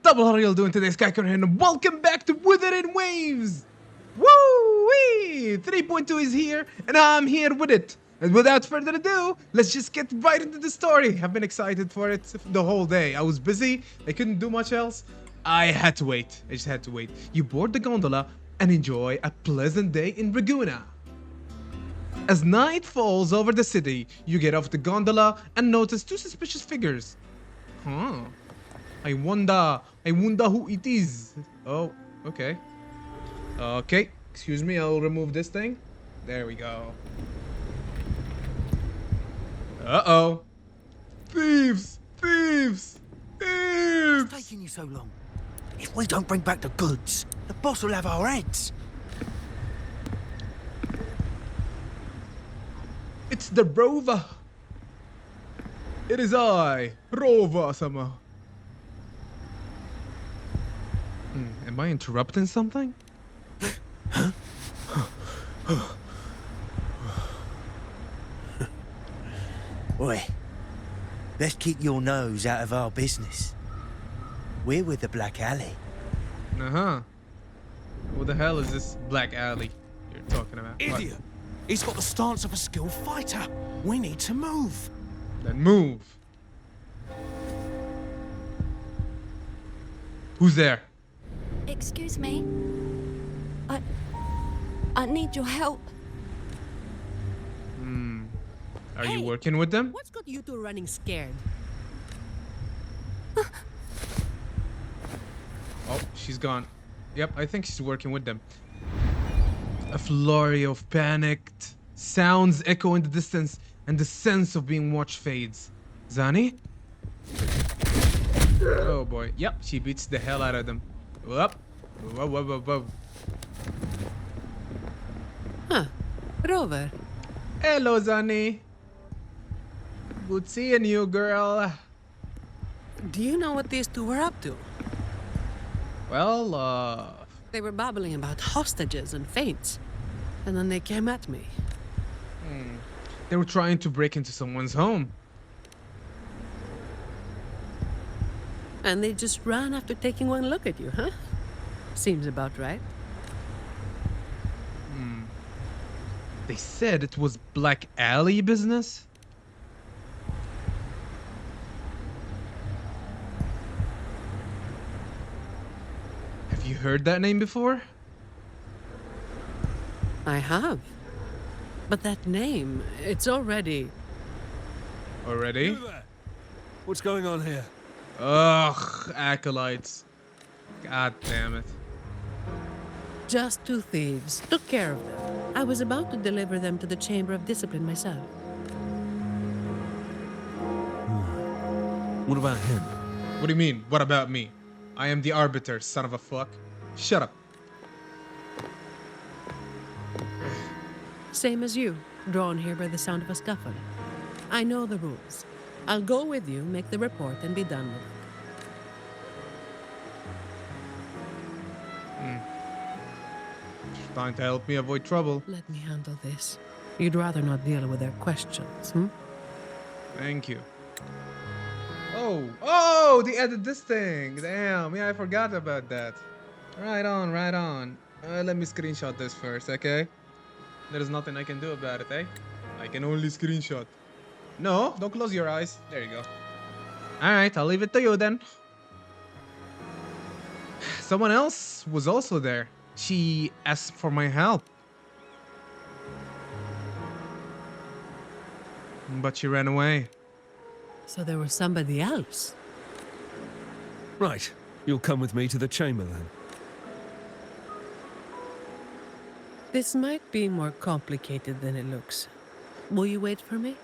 Double how are you doing today, Skyker, and welcome back to Wuthering Waves! Woo-wee! 3.2 is here, and I'm here with it. And without further ado, let's just get right into the story. I've been excited for it the whole day. I was busy, I couldn't do much else. I had to wait. I just had to wait. You board the gondola and enjoy a pleasant day in Raguna. As night falls over the city, you get off the gondola and notice two suspicious figures. Huh. I wonder who it is. Oh, okay. Okay, excuse me, I'll remove this thing. There we go. Uh-oh. Thieves! Thieves! Thieves! What's taking you so long? If we don't bring back the goods, the boss will have our heads. It's the Rover. It is I, Rover-sama. Am I interrupting something? Oi, let's keep your nose out of our business. We're with the Black Alley. Uh-huh. What the hell is this Black Alley you're talking about? Idiot! What? He's got the stance of a skilled fighter. We need to move. Then move. Who's there? Excuse me. I need your help. Are you working with them? What's got you two running scared? Oh, she's gone. Yep, I think she's working with them. A flurry of panicked sounds echo in the distance, and the sense of being watched fades. Zani? Oh boy. Yep, she beats the hell out of them. Whoop. Whoa, whoa, whoa, whoa. Huh. Rover. Hello, Zani. Good seeing you, girl. Do you know what these two were up to? Well, They were babbling about hostages and fates. And then they came at me. they were trying to break into someone's home. And they just ran after taking one look at you, huh? Seems about right. They said it was Black Alley business? Have you heard that name before? I have. But that name, it's already... Already? You there? What's going on here? Ugh, acolytes. God damn it. Just two thieves. Took care of them. I was about to deliver them to the Chamber of Discipline myself. What about him? What do you mean, what about me? I am the arbiter, son of a fuck. Shut up. Same as you, drawn here by the sound of a scuffle. I know the rules. I'll go with you, make the report, and be done with it. Trying to help me avoid trouble. Let me handle this. You'd rather not deal with their questions, hmm? Thank you. Oh, they added this thing. Damn, yeah, I forgot about that. Right on, right on. Let me screenshot this first, okay? There's nothing I can do about it, eh? I can only screenshot. No, don't close your eyes. There you go. Alright, I'll leave it to you then. Someone else was also there. She asked for my help. But she ran away. So there was somebody else. Right. You'll come with me to the chamber then. This might be more complicated than it looks. Will you wait for me?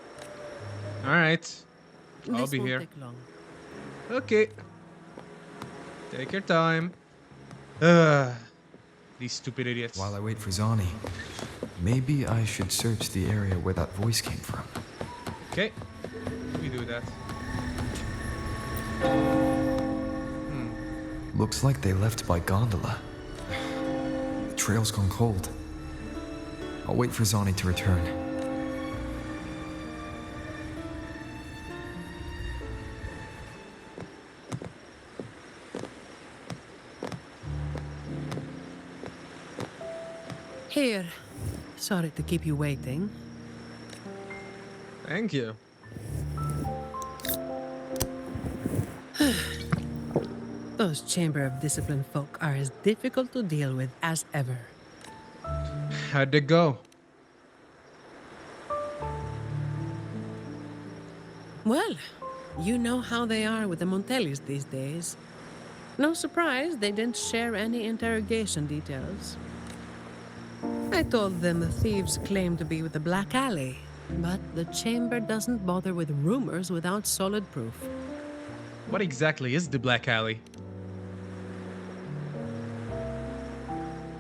Alright. I'll This be won't here. take long. Okay. Take your time. These stupid idiots. While I wait for Zani, maybe I should search the area where that voice came from. Okay. We do that. Looks like they left by gondola. The trail's gone cold. I'll wait for Zani to return. Here. Sorry to keep you waiting. Thank you. Those Chamber of Discipline folk are as difficult to deal with as ever. How'd it go? Well, you know how they are with the Montellis these days. No surprise they didn't share any interrogation details. I told them the thieves claimed to be with the Black Alley, but the Chamber doesn't bother with rumors without solid proof. What exactly is the Black Alley?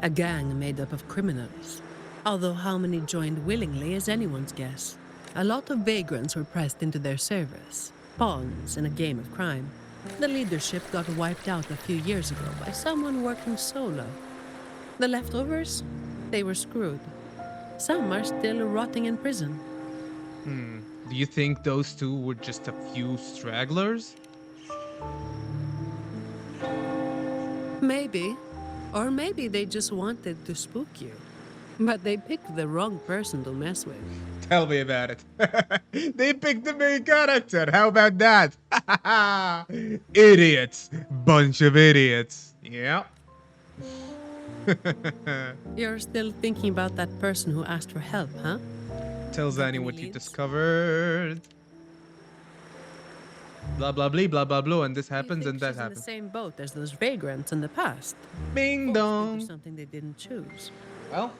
A gang made up of criminals. Although how many joined willingly is anyone's guess. A lot of vagrants were pressed into their service, pawns in a game of crime. The leadership got wiped out a few years ago by someone working solo. The leftovers? They were screwed. Some are still rotting in prison. Do you think those two were just a few stragglers? Maybe. Or maybe they just wanted to spook you. But they picked the wrong person to mess with. Tell me about it. They picked the main character. How about that? Idiots. Bunch of idiots. Yeah. You're still thinking about that person who asked for help, huh? Tell Zani what you leads? discovered. Blah blah blah blah blah blah, and this You happens think and that she's in happens. the same boat as those vagrants in the past. Bing Forced into dong. something they didn't choose. Well,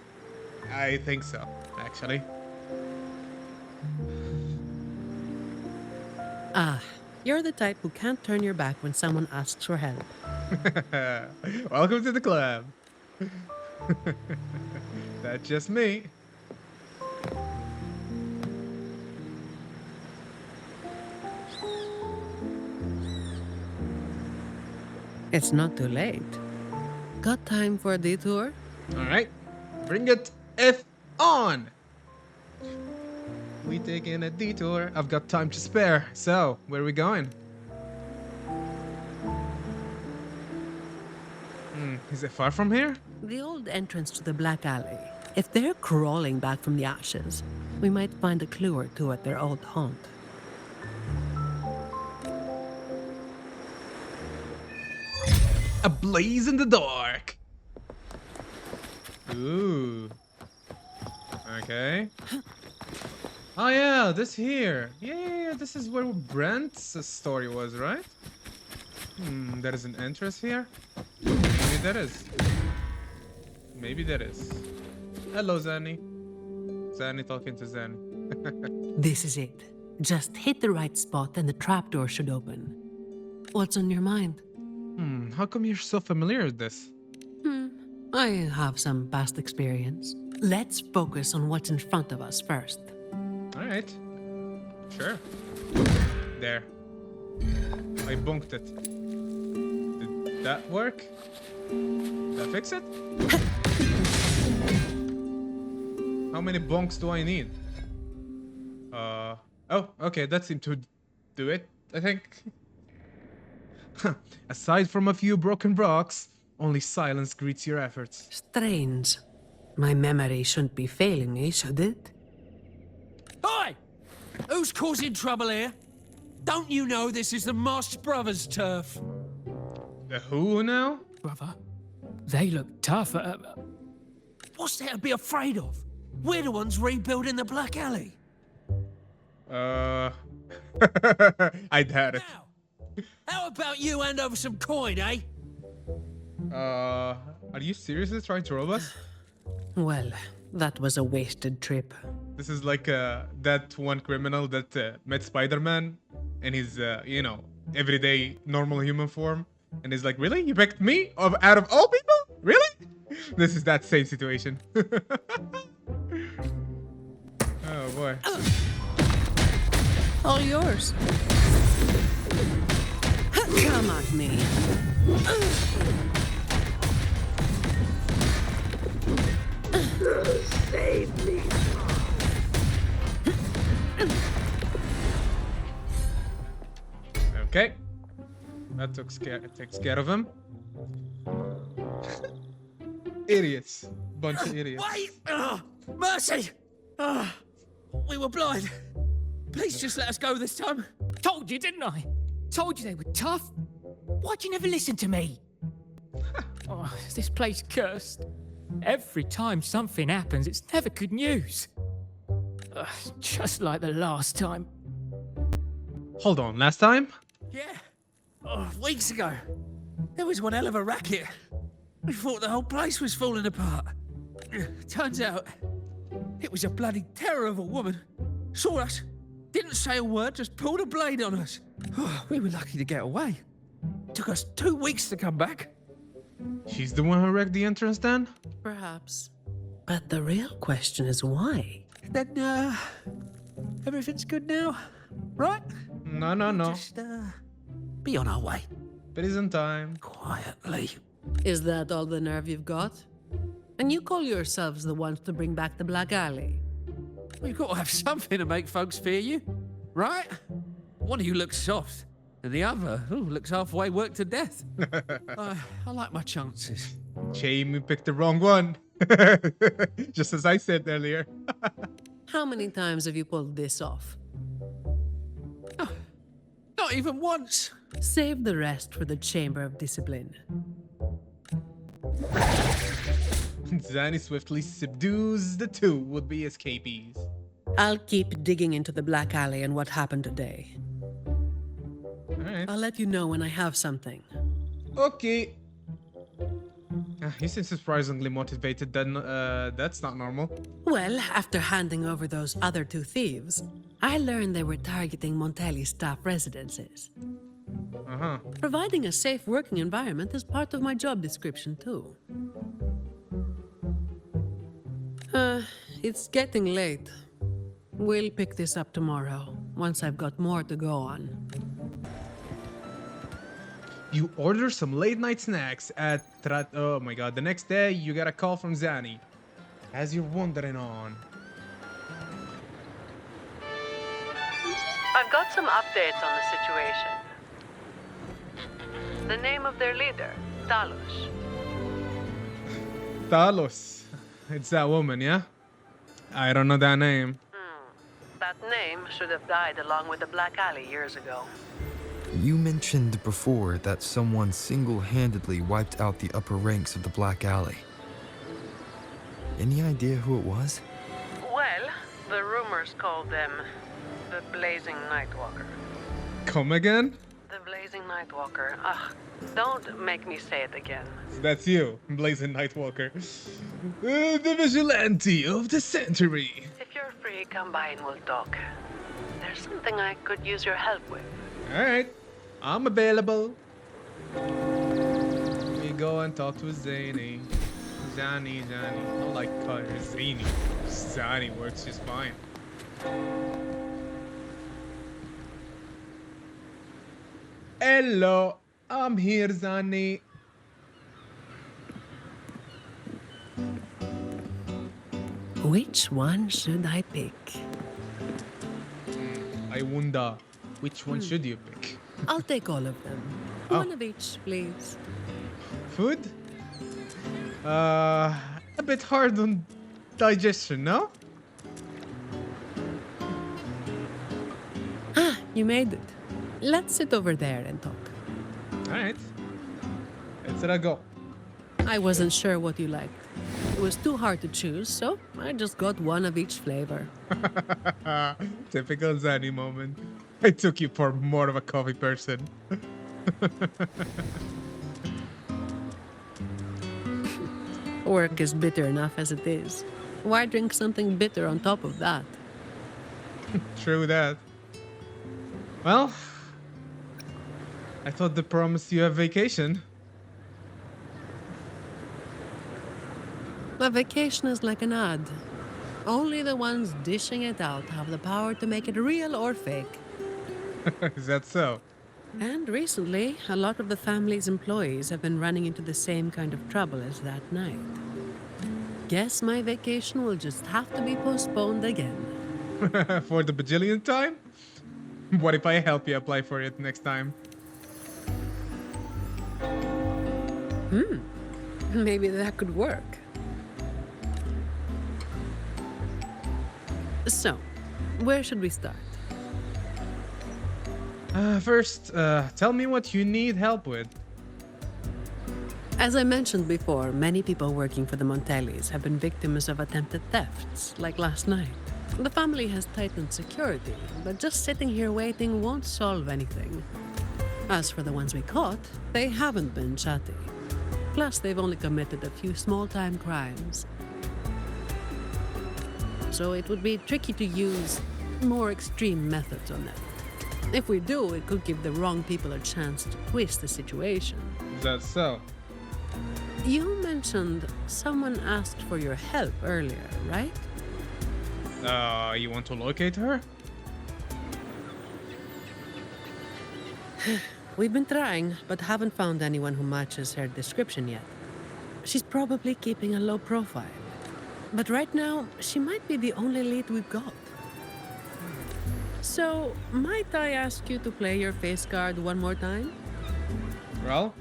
I think so, actually. Ah, you're the type who can't turn your back when someone asks for help. Welcome to the club. That's just me. It's not too late. Got time for a detour? All right, bring it F on. We taking a detour. I've got time to spare. So, where are we going? Is it far from here? The old entrance to the Black Alley. If they're crawling back from the ashes, we might find a clue or two at their old haunt. A blaze in the dark. Ooh. Okay. Oh yeah, this here. Yeah, this is where Brent's story was, right? There is an entrance here. Maybe there is. Maybe there is. Hello, Zani. Zani talking to Zani. This is it. Just hit the right spot and the trapdoor should open. What's on your mind? How come you're so familiar with this? I have some past experience. Let's focus on what's in front of us first. All right. Sure. There. I bunked it. Did that work? Did that fix it? How many bonks do I need? Oh, okay, that seemed to do it, I think. Aside from a few broken rocks, only silence greets your efforts. Strange. My memory shouldn't be failing me, should it? Hi! Who's causing trouble here? Don't you know this is the Moss Brothers' turf? The who now? Brother, they look tough. What's there to be afraid of? We're the ones rebuilding the Black Alley. I doubt it. Now, how about you hand over some coin, eh? Are you seriously trying to rob us? Well, that was a wasted trip. This is like that one criminal that met Spider-Man in his, everyday normal human form. And he's like, really? You picked me out of all people? Really? This is that same situation. Oh, boy. All yours. Come at me. Save me. Okay. That takes care of him. Idiots. bunch of idiots. Wait! Mercy! We were blind. Please just let us go this time. Told you, didn't I? Told you they were tough. Why'd you never listen to me? This place cursed. Every time something happens, it's never good news. Just like the last time. Hold on, last time? Yeah. Weeks ago. There was one hell of a racket. We thought the whole place was falling apart. Turns out, it was a bloody terror of a woman. Saw us, didn't say a word, just pulled a blade on us. We were lucky to get away. Took us 2 weeks to come back. She's the one who wrecked the entrance then? Perhaps. But the real question is why? Then, everything's good now, right? No. Just, be on our way. Prison time. Quietly. Is that all the nerve you've got? And you call yourselves the ones to bring back the Black Alley? We've got to have something to make folks fear you, right? One of you looks soft, and the other looks halfway worked to death. I like my chances. Shame we picked the wrong one. Just as I said earlier. How many times have you pulled this off? Not even once. Save the rest for the Chamber of Discipline. Zani swiftly subdues the two would-be escapees. I'll keep digging into the Black Alley and what happened today. Alright. I'll let you know when I have something. Okay. He seems surprisingly motivated, then that's not normal. Well, after handing over those other two thieves, I learned they were targeting Montelli's staff residences. Uh-huh. Providing a safe working environment is part of my job description, too. It's getting late. We'll pick this up tomorrow, once I've got more to go on. You order some late-night snacks at oh my god, the next day you get a call from Zani. As you're wandering on. I've got some updates on the situation. The name of their leader, Talos. Talos. It's that woman, yeah? I don't know that name. That name should have died along with the Black Alley years ago. You mentioned before that someone single-handedly wiped out the upper ranks of the Black Alley. Any idea who it was? Well, the rumors called them the Blazing Nightwalker. Come again? The Blazing Nightwalker. Ugh, don't make me say it again. That's you, Blazing Nightwalker. The vigilante of the century. If you're free, come by and we'll talk. There's something I could use your help with. Alright, I'm available. We go and talk to Zani. Zani. I don't like calling her Zani. Zani works just fine. Hello, I'm here, Zani. Which one should I pick? I wonder, which one should you pick? I'll take all of them. Oh. One of each, please. Food? A bit hard on digestion, no? Ah, you made it. Let's sit over there and talk. Alright. Let's go. I wasn't sure what you liked. It was too hard to choose, so I just got one of each flavor. Typical Zani moment. I took you for more of a coffee person. Work is bitter enough as it is. Why drink something bitter on top of that? True that. Well, I thought they promised you a vacation. A vacation is like an ad. Only the ones dishing it out have the power to make it real or fake. Is that so? And recently, a lot of the family's employees have been running into the same kind of trouble as that night. Guess my vacation will just have to be postponed again. For the bajillionth time? What if I help you apply for it next time? Maybe that could work. So, where should we start? First, tell me what you need help with. As I mentioned before, many people working for the Montellis have been victims of attempted thefts, like last night. The family has tightened security, but just sitting here waiting won't solve anything. As for the ones we caught, they haven't been chatty. Plus, they've only committed a few small-time crimes. So it would be tricky to use more extreme methods on them. If we do, it could give the wrong people a chance to twist the situation. Is that so? You mentioned someone asked for your help earlier, right? You want to locate her? We've been trying, but haven't found anyone who matches her description yet. She's probably keeping a low profile. But right now, she might be the only lead we've got. So, might I ask you to play your face card one more time? Well,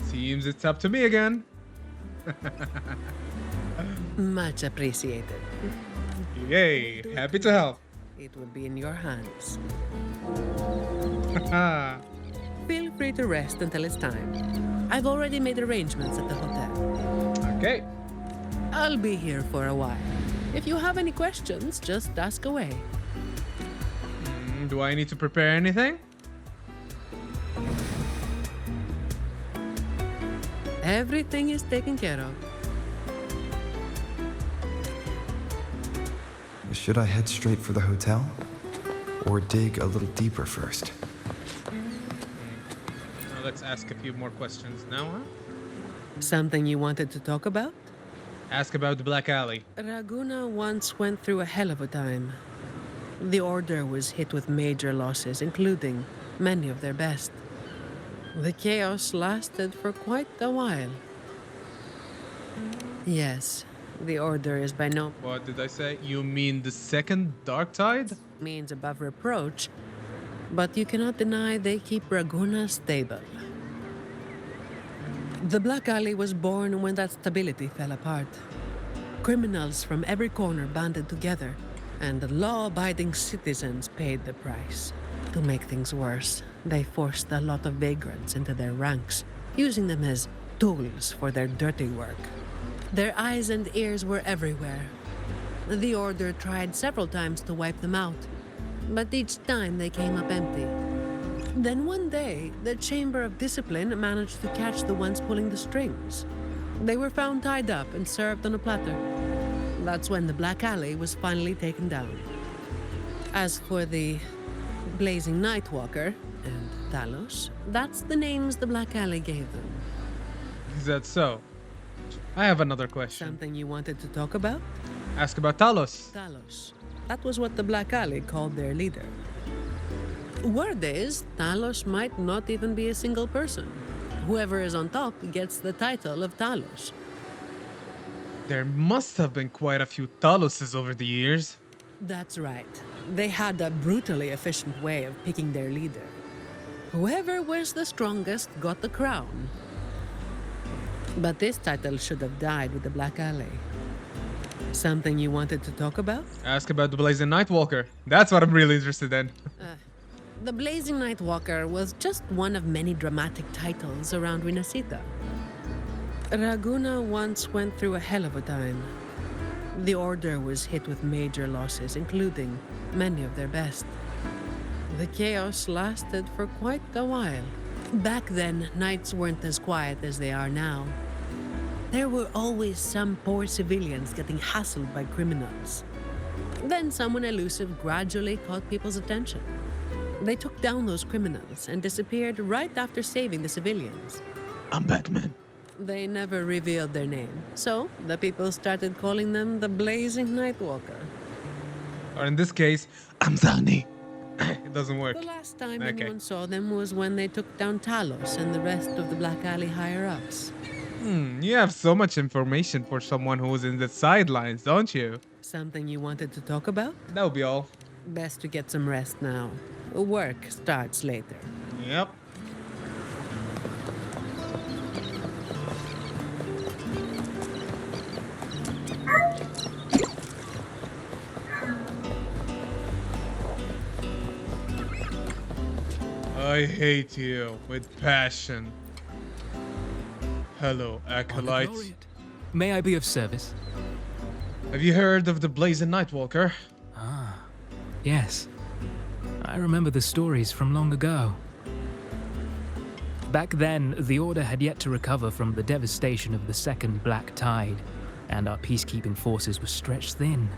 seems it's up to me again. Much appreciated. Yay, happy to help. It will be in your hands. Ah, Feel free to rest until it's time. I've already made arrangements at the hotel. okay. I'll be here for a while. If you have any questions, just ask away. Do I need to prepare anything? Everything is taken care of. Should I head straight for the hotel? Or dig a little deeper first? Now let's ask a few more questions now, huh? Something you wanted to talk about? Ask about the Black Alley. Raguna once went through a hell of a time. The Order was hit with major losses, including many of their best. The chaos lasted for quite a while. Yes, the Order is by no What did I say? You mean the second Dark Tide? means above reproach, but you cannot deny they keep Raguna stable. The Black Alley was born when that stability fell apart. Criminals from every corner banded together, and the law-abiding citizens paid the price. To make things worse, they forced a lot of vagrants into their ranks, using them as tools for their dirty work. Their eyes and ears were everywhere. The Order tried several times to wipe them out, but each time they came up empty. Then one day, the Chamber of Discipline managed to catch the ones pulling the strings. They were found tied up and served on a platter. That's when the Black Alley was finally taken down. As for the Blazing Nightwalker and Talos, that's the names the Black Alley gave them. Is that so? I have another question. Something you wanted to talk about? Ask about Talos. Talos. That was what the Black Alley called their leader. Word is, Talos might not even be a single person. Whoever is on top gets the title of Talos. There must have been quite a few Taloses over the years. That's right. They had a brutally efficient way of picking their leader. Whoever was the strongest got the crown. But this title should have died with the Black Alley. Something you wanted to talk about? Ask about the Blazing Nightwalker. That's what I'm really interested in. The Blazing Nightwalker was just one of many dramatic titles around Rinascita. Raguna once went through a hell of a time. The Order was hit with major losses, including many of their best. The chaos lasted for quite a while. Back then, nights weren't as quiet as they are now. There were always some poor civilians getting hassled by criminals. Then someone elusive gradually caught people's attention. They took down those criminals and disappeared right after saving the civilians. I'm Batman. They never revealed their name, so the people started calling them the Blazing Nightwalker. Or in this case, I'm Zani. It doesn't work. The last time Okay. anyone saw them was when they took down Talos and the rest of the Black Alley higher-ups. You have so much information for someone who's in the sidelines, don't you? Something you wanted to talk about? That'll be all. Best to get some rest now. Work starts later. Yep. I hate you with passion. Hello, acolyte. May I be of service? Have you heard of the Blazing Nightwalker? Yes. I remember the stories from long ago. Back then, the Order had yet to recover from the devastation of the Second Black Tide, and our peacekeeping forces were stretched thin.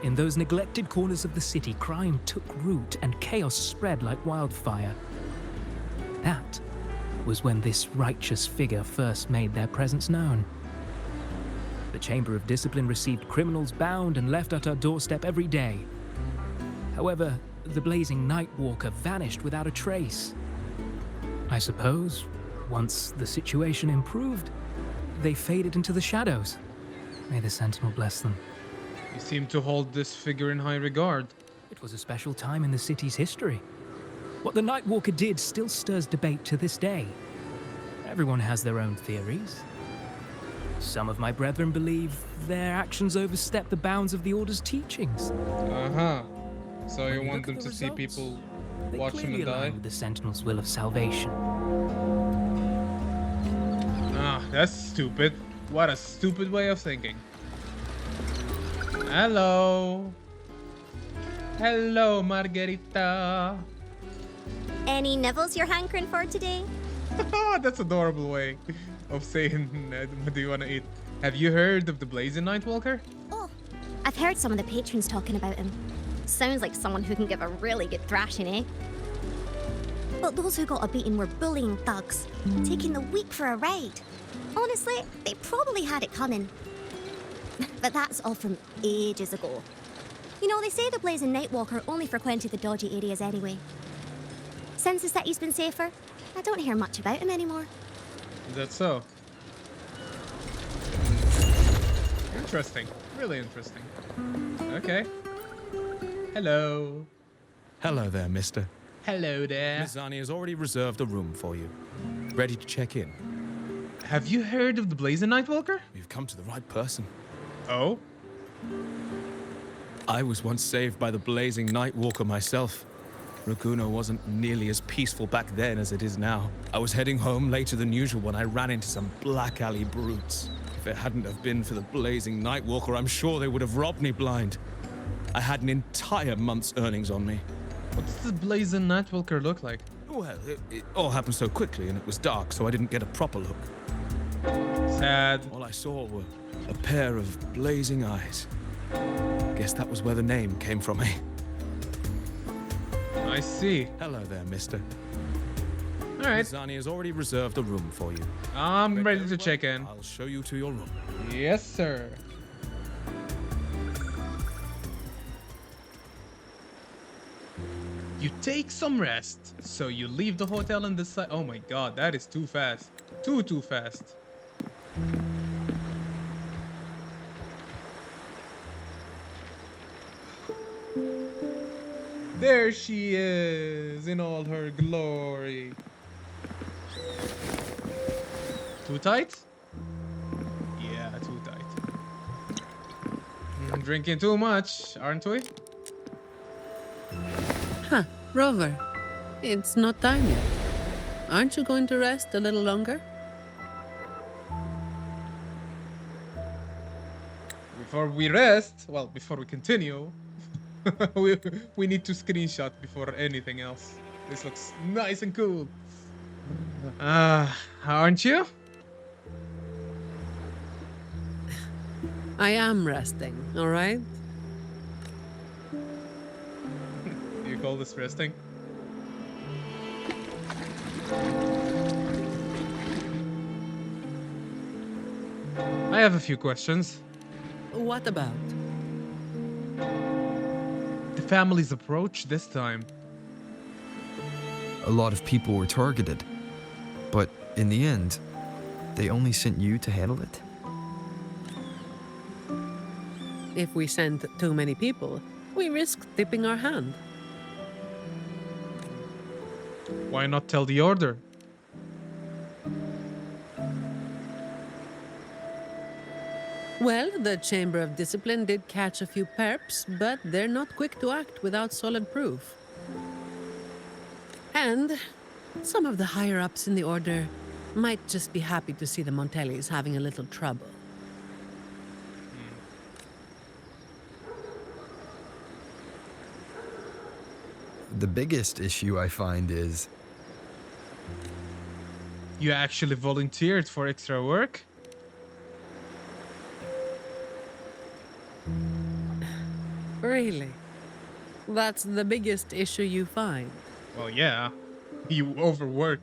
In those neglected corners of the city, crime took root and chaos spread like wildfire. That was when this righteous figure first made their presence known. The Chamber of Discipline received criminals bound and left at our doorstep every day. However, the blazing Nightwalker vanished without a trace. I suppose, once the situation improved, they faded into the shadows. May the Sentinel bless them. You seem to hold this figure in high regard. It was a special time in the city's history. What the Nightwalker did still stirs debate to this day. Everyone has their own theories. Some of my brethren believe their actions overstep the bounds of the Order's teachings. Uh-huh. So you When want look them at to the see results, people they watch them clearly and die? align with the Sentinel's will of salvation. Ah, that's stupid. What a stupid way of thinking. Hello. Hello, Margarita. Any nibbles you're hankering for today? That's adorable way of saying what do you want to eat. Have you heard of the Blazing Nightwalker? Oh, I've heard some of the patrons talking about him. Sounds like someone who can give a really good thrashing, eh? But those who got a beating were bullying thugs, taking the weak for a ride. Honestly, they probably had it coming. But that's all from ages ago. You know, they say the Blazing Nightwalker only frequented the dodgy areas anyway. Since the city's been safer, I don't hear much about him anymore. Is that so? Interesting. Really interesting. Okay. Hello. Hello there, mister. Hello there. Miss Zani has already reserved a room for you. Ready to check in. Have you heard of the Blazing Nightwalker? You've come to the right person. Oh? I was once saved by the blazing Nightwalker myself. Raguno wasn't nearly as peaceful back then as it is now. I was heading home later than usual when I ran into some black alley brutes. If it hadn't have been for the blazing Nightwalker, I'm sure they would have robbed me blind. I had an entire month's earnings on me. What does the Blazing Nightwalker look like? Well, it all happened so quickly and it was dark, so I didn't get a proper look. Sad. All I saw were a pair of blazing eyes. Guess that was where the name came from, eh? I see. Hello there, mister. Alright. Zani has already reserved a room for you. I'm ready Very to well. check in. I'll show you to your room. Yes, sir. You take some rest, so you leave the hotel and decide. Oh my god, that is too fast. Too fast. There she is in all her glory. Too tight? Yeah, too tight. Drinking too much, aren't we? Huh, Rover. It's not time yet. Aren't you going to rest a little longer? Before we rest, well, before we continue, we need to screenshot before anything else. This looks nice and cool. Aren't you? I am resting, all right? You call this resting? I have a few questions. What about? The family's approach this time. A lot of people were targeted, but in the end, they only sent you to handle it. If we send too many people, we risk tipping our hand. Why not tell the order? Well, the Chamber of Discipline did catch a few perps, but they're not quick to act without solid proof. And some of the higher-ups in the Order might just be happy to see the Montellis having a little trouble. The biggest issue I find is You actually volunteered for extra work? Really? That's the biggest issue you find? Well, yeah. You overwork.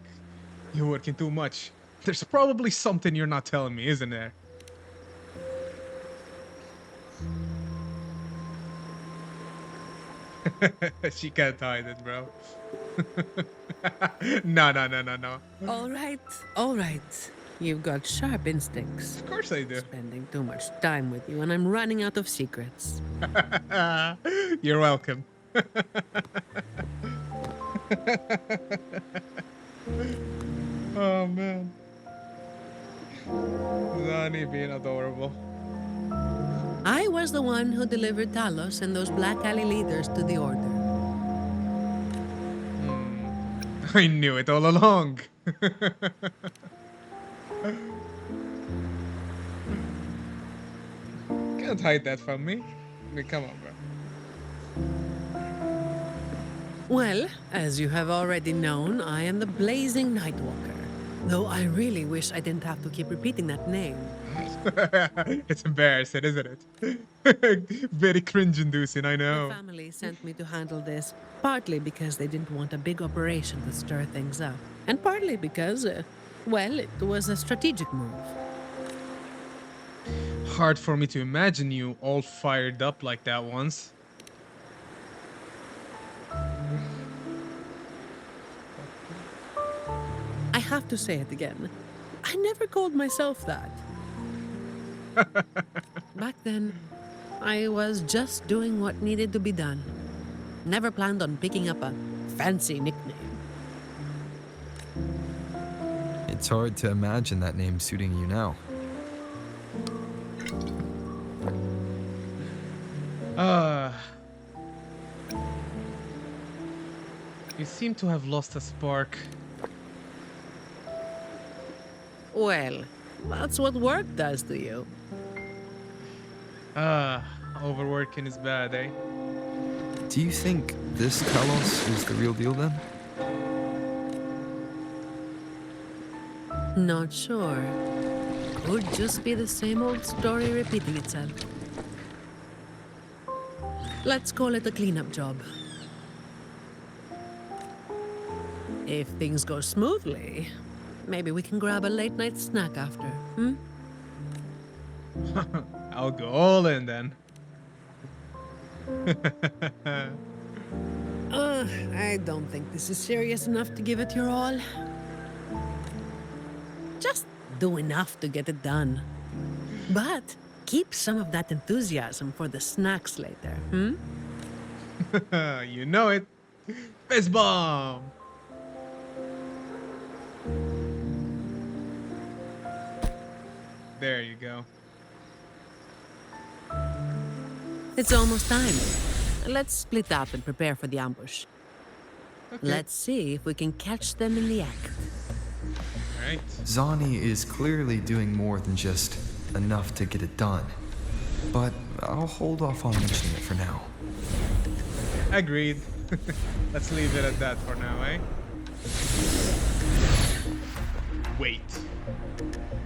You're working too much. There's probably something you're not telling me, isn't there? She can't hide it, bro. No. All right. You've got sharp instincts. Of course I do. Spending too much time with you, and I'm running out of secrets. You're welcome. Oh man. Zani being adorable. I was the one who delivered Talos and those Black Alley leaders to the Order. I knew it all along. Can't hide that from me. I mean, come on, bro. Well, as you have already known, I am the Blazing Nightwalker. Though I really wish I didn't have to keep repeating that name. It's embarrassing, isn't it? Very cringe-inducing, I The know. family sent me to handle this, partly because they didn't want a big operation to stir things up, and partly because, well, it was a strategic move. Hard for me to imagine you all fired up like that once. I have to say it again. I never called myself that. Back then, I was just doing what needed to be done. Never planned on picking up a fancy nickname. it's hard to imagine that name suiting you now. You seem to have lost a spark. Well, that's what work does to you. Overworking is bad, eh? Do you think this Talos is the real deal then? Not sure. Could just be the same old story repeating itself. Let's call it a cleanup job. If things go smoothly, maybe we can grab a late-night snack after, hmm? I'll go all in then. I don't think this is serious enough to give it your all. Just do enough to get it done. But keep some of that enthusiasm for the snacks later, hmm? You know it. Fist bomb. There you go. It's almost time. Let's split up and prepare for the ambush. Okay. Let's see if we can catch them in the act. Right. Zani is clearly doing more than just enough to get it done. But I'll hold off on mentioning it for now. Agreed. Let's leave it at that for now, eh? Wait.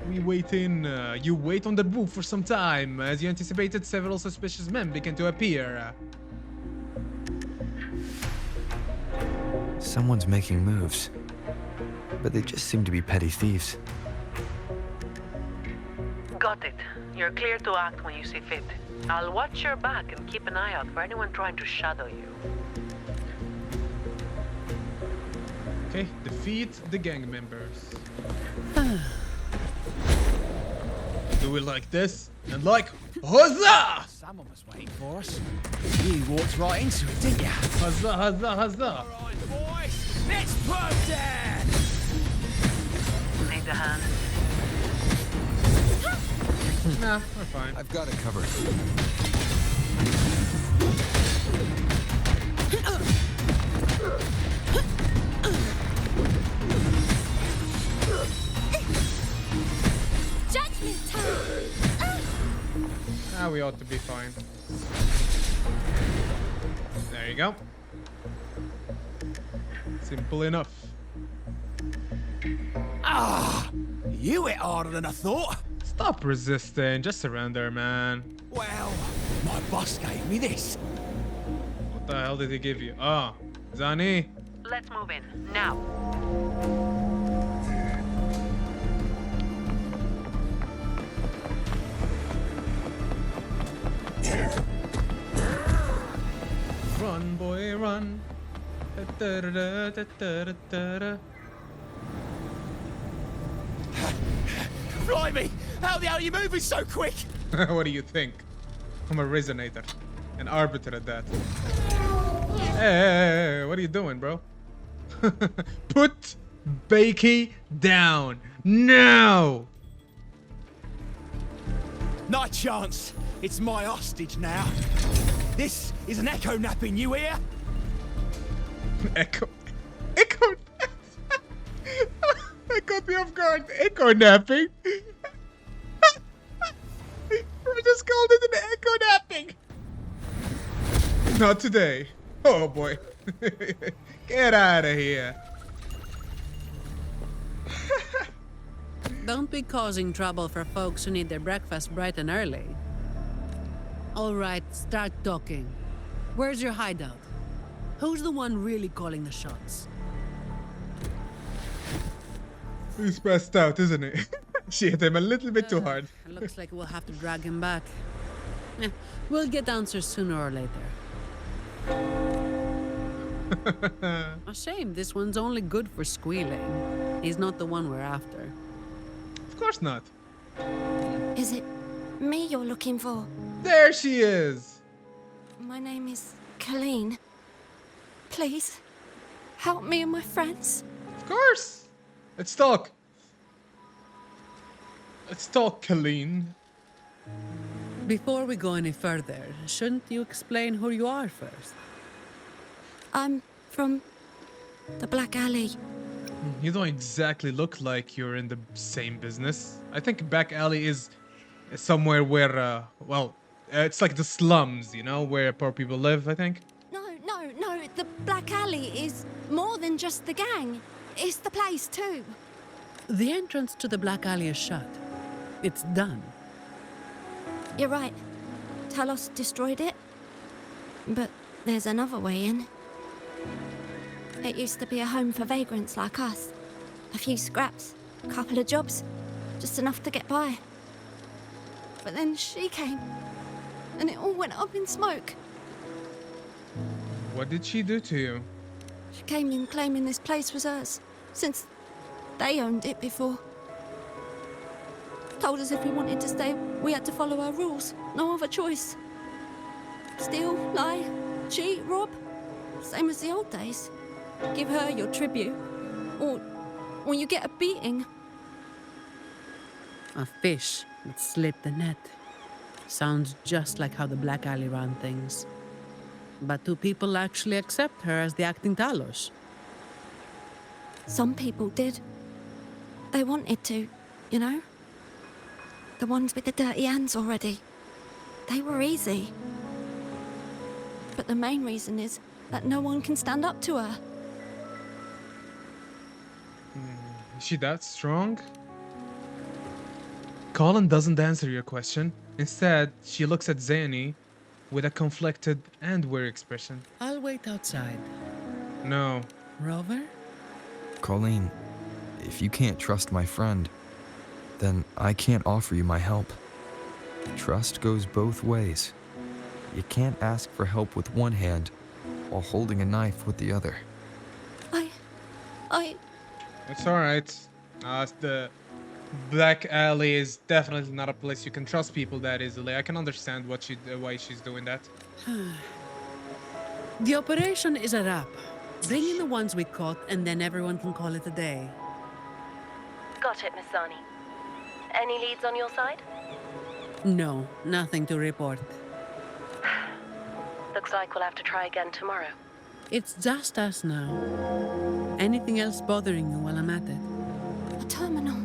We wait in. You wait on the roof for some time. As you anticipated, several suspicious men began to appear. Someone's making moves. But they just seem to be petty thieves. Got it. You're clear to act when you see fit. I'll watch your back and keep an eye out for anyone trying to shadow you. Okay, defeat the gang members. Do it like this and like huzzah! Someone was waiting for us. You walked right into it, didn't you? Huzzah, huzzah, huzzah! Alright, boys, let's put down! Need a hand. Nah, we're fine. I've got it covered. we ought to be fine. There you go. Simple enough. You hit harder than I thought. Stop resisting. Just surrender, man. Well, my boss gave me this. What the hell did he give you? Ah, Zani. Let's move in now. Run, boy, run. Da-da-da-da-da-da-da-da. Blimey, how the hell are you moving so quick? What do you think? I'm a resonator. An arbiter at that. Hey, what are you doing, bro? Put Bakey down. Now! Not a chance. It's my hostage now. This is an echo napping, you hear? Echo. Echo. I caught me off guard. Echo napping. I just called it an echo napping. Not today. Oh boy. Get out of here. Don't be causing trouble for folks who need their breakfast bright and early. All right, start talking. Where's your hideout? Who's the one really calling the shots? He's passed out, isn't he? She hit him a little bit too hard. Looks like we'll have to drag him back. We'll get answers sooner or later. A shame this one's only good for squealing. He's not the one we're after. Of course not. Is it me you're looking for? There she is. My name is Colleen. Please, help me and my friends. Of course. Let's talk. Let's talk, Colleen. Before we go any further, shouldn't you explain who you are first? I'm from the Black Alley. You don't exactly look like you're in the same business. I think back alley is somewhere where, it's like the slums, you know, where poor people live, I think. No, the Black Alley is more than just the gang. It's the place too. The entrance to the Black Alley is shut. It's done. You're right. Talos destroyed it. But there's another way in. It used to be a home for vagrants like us. A few scraps, a couple of jobs, just enough to get by. But then she came, and it all went up in smoke. What did she do to you? She came in claiming this place was hers, since they owned it before. Told us if we wanted to stay, we had to follow our rules. No other choice. Steal, lie, cheat, rob. Same as the old days. Give her your tribute, or you get a beating. A fish that slipped the net. Sounds just like how the Black Alley ran things. But do people actually accept her as the acting Talos? Some people did. They wanted to, you know? The ones with the dirty hands already. They were easy. But the main reason is that no one can stand up to her. Is she that strong? Colin doesn't answer your question. Instead, she looks at Zani with a conflicted and weary expression. I'll wait outside. No. Rover? Colleen, if you can't trust my friend, then I can't offer you my help. Trust goes both ways. You can't ask for help with one hand while holding a knife with the other. It's alright. The Black Alley is definitely not a place you can trust people that easily. I can understand why she's doing that. The operation is a wrap. Bring in the ones we caught, and then everyone can call it a day. Got it, Miss Zani. Any leads on your side? No, nothing to report. Looks like we'll have to try again tomorrow. It's just us now. Anything else bothering you while I'm at it? A terminal.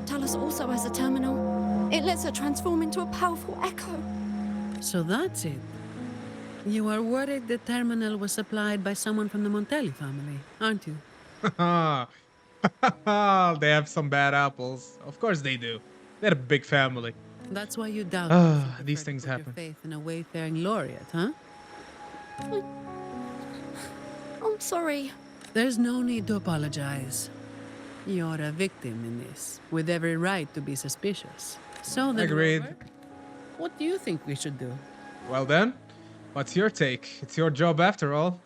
Talos also has a terminal. It lets her transform into a powerful echo. So that's it. You are worried the terminal was supplied by someone from the Montelli family, aren't you? They have some bad apples. Of course they do. They're a big family. That's why you doubt us and These prefer to things put happen. your faith in a wayfaring laureate, huh? I'm sorry. There's no need to apologize. You're a victim in this, with every right to be suspicious. So then, Agreed. Robert, what do you think we should do? Well then, what's your take? It's your job after all.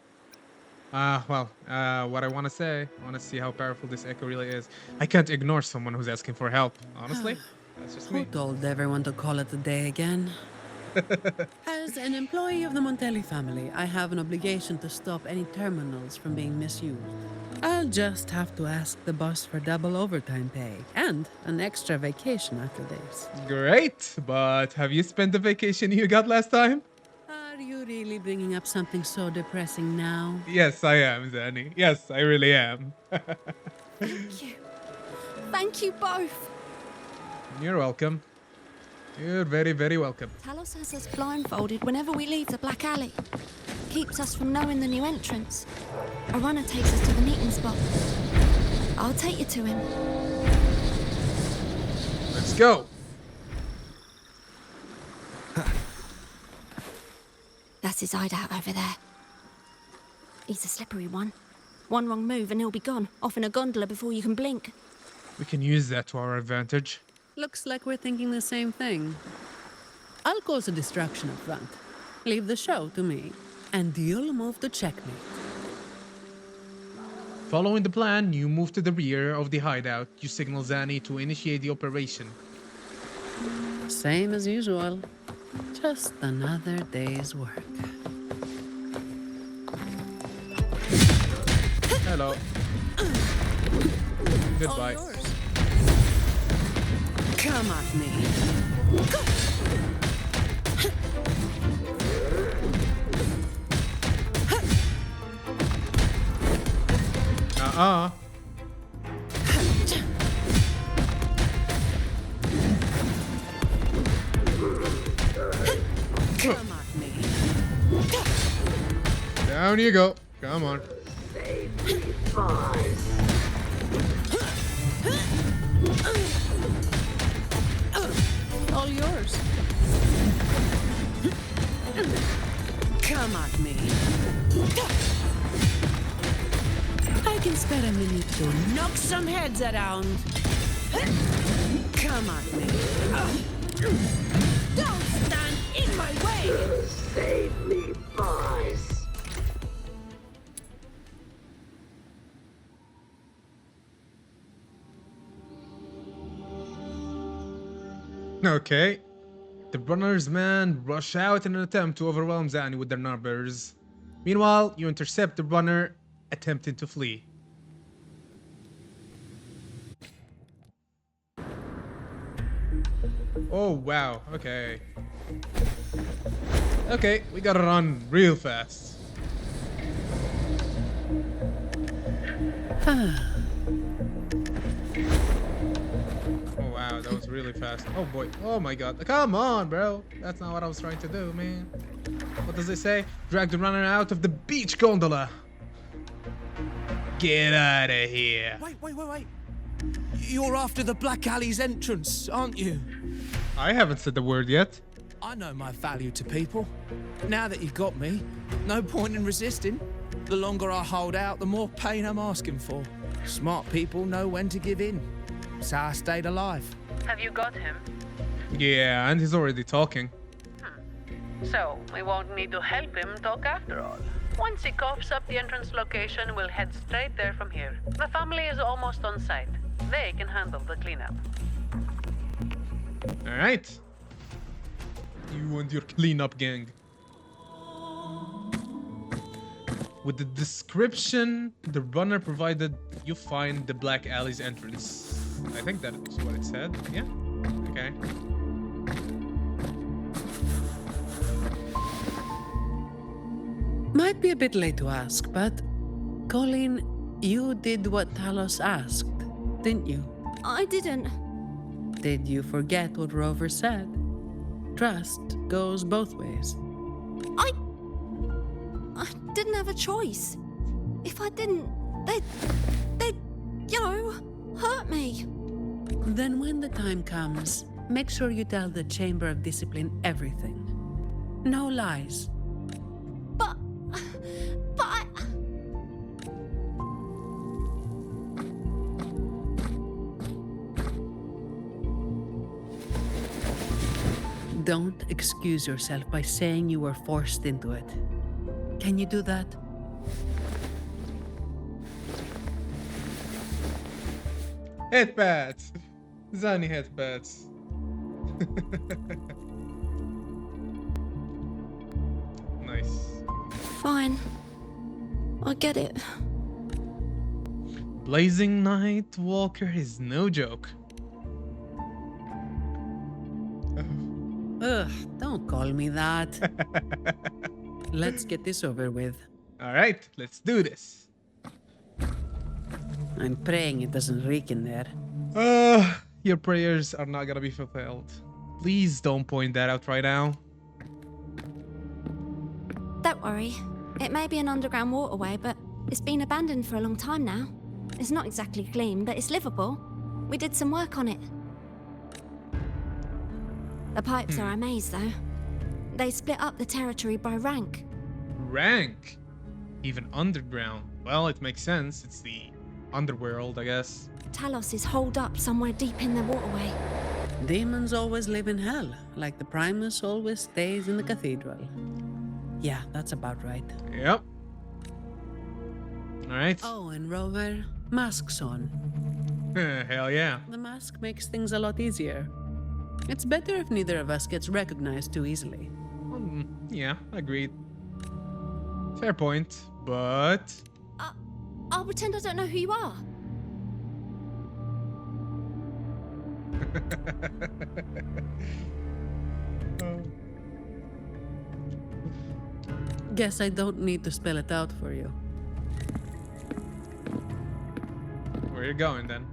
What I want to say, I want to see how powerful this echo really is. I can't ignore someone who's asking for help, honestly. That's just Who me. told everyone to call it a day again? As an employee of the Montelli family, I have an obligation to stop any terminals from being misused. I'll just have to ask the boss for double overtime pay and an extra vacation after this. Great, but have you spent the vacation you got last time? Are you really bringing up something so depressing now? Yes, I am, Zani. Yes, I really am. Thank you. Thank you both. You're welcome. You're very, very welcome. Talos has us blindfolded whenever we leave the Black Alley. Keeps us from knowing the new entrance. A runner takes us to the meeting spot. I'll take you to him. Let's go. That's his hideout over there. He's a slippery one. One wrong move and he'll be gone, off in a gondola before you can blink. We can use that to our advantage. Looks like we're thinking the same thing. I'll cause a distraction up front. Leave the show to me, and you'll move to checkmate. Following the plan, you move to the rear of the hideout. You signal Zani to initiate the operation. Same as usual. Just another day's work. Hello. Goodbye. All yours. Come at me. Uh-uh. Come at me. Down you go. Come on. All yours. Come at me. I can spare a minute to knock some heads around. Come at me. Don't stand in my way! Save me, boys. Okay. The runner's men rush out in an attempt to overwhelm Zani with their numbers. Meanwhile, you intercept the runner attempting to flee. Oh, wow. Okay. Okay, we gotta run real fast. Oh, wow, that was really fast. Oh, boy. Oh, my God. Come on, bro. That's not what I was trying to do, man. What does it say? Drag the runner out of the beach gondola. Get out of here. Wait. You're after the Black Alley's entrance, aren't you? I haven't said the word yet. I know my value to people. Now that you've got me, no point in resisting. The longer I hold out, the more pain I'm asking for. Smart people know when to give in. That's how I stayed alive. Have you got him? Yeah, and he's already talking. So, we won't need to help him talk after all. Once he coughs up the entrance location, we'll head straight there from here. The family is almost on site. They can handle the cleanup. All right. You and your cleanup gang. With the description the runner provided, you find the Black Alley's entrance. I think that is what it said. Yeah? Okay. Might be a bit late to ask, but Colleen, you did what Talos asked, didn't you? I didn't. Did you forget what Rover said? Trust goes both ways. I didn't have a choice. If I didn't, they'd, hurt me. Then when the time comes, make sure you tell the Chamber of Discipline everything. No lies. But I... Don't excuse yourself by saying you were forced into it. Can you do that? Headpads. Zani headpads. Nice. Fine. I get it. Blazing Night Walker is no joke. Ugh, don't call me that. Let's get this over with. Alright, let's do this. I'm praying it doesn't reek in there. Your prayers are not gonna be fulfilled. Please don't point that out right now. Don't worry. It may be an underground waterway, but it's been abandoned for a long time now. It's not exactly clean, but it's livable. We did some work on it. The pipes are a maze, though. They split up the territory by rank. Rank? Even underground. Well, it makes sense. It's the underworld, I guess. Talos is holed up somewhere deep in the waterway. Demons always live in hell, like the Primus always stays in the cathedral. Yeah, that's about right. Yep. Alright. Oh, and Rover, masks on. Hell yeah. The mask makes things a lot easier. It's better if neither of us gets recognized too easily. Yeah, agreed. Fair point, but... I'll pretend I don't know who you are. Guess I don't need to spell it out for you. Where you going then?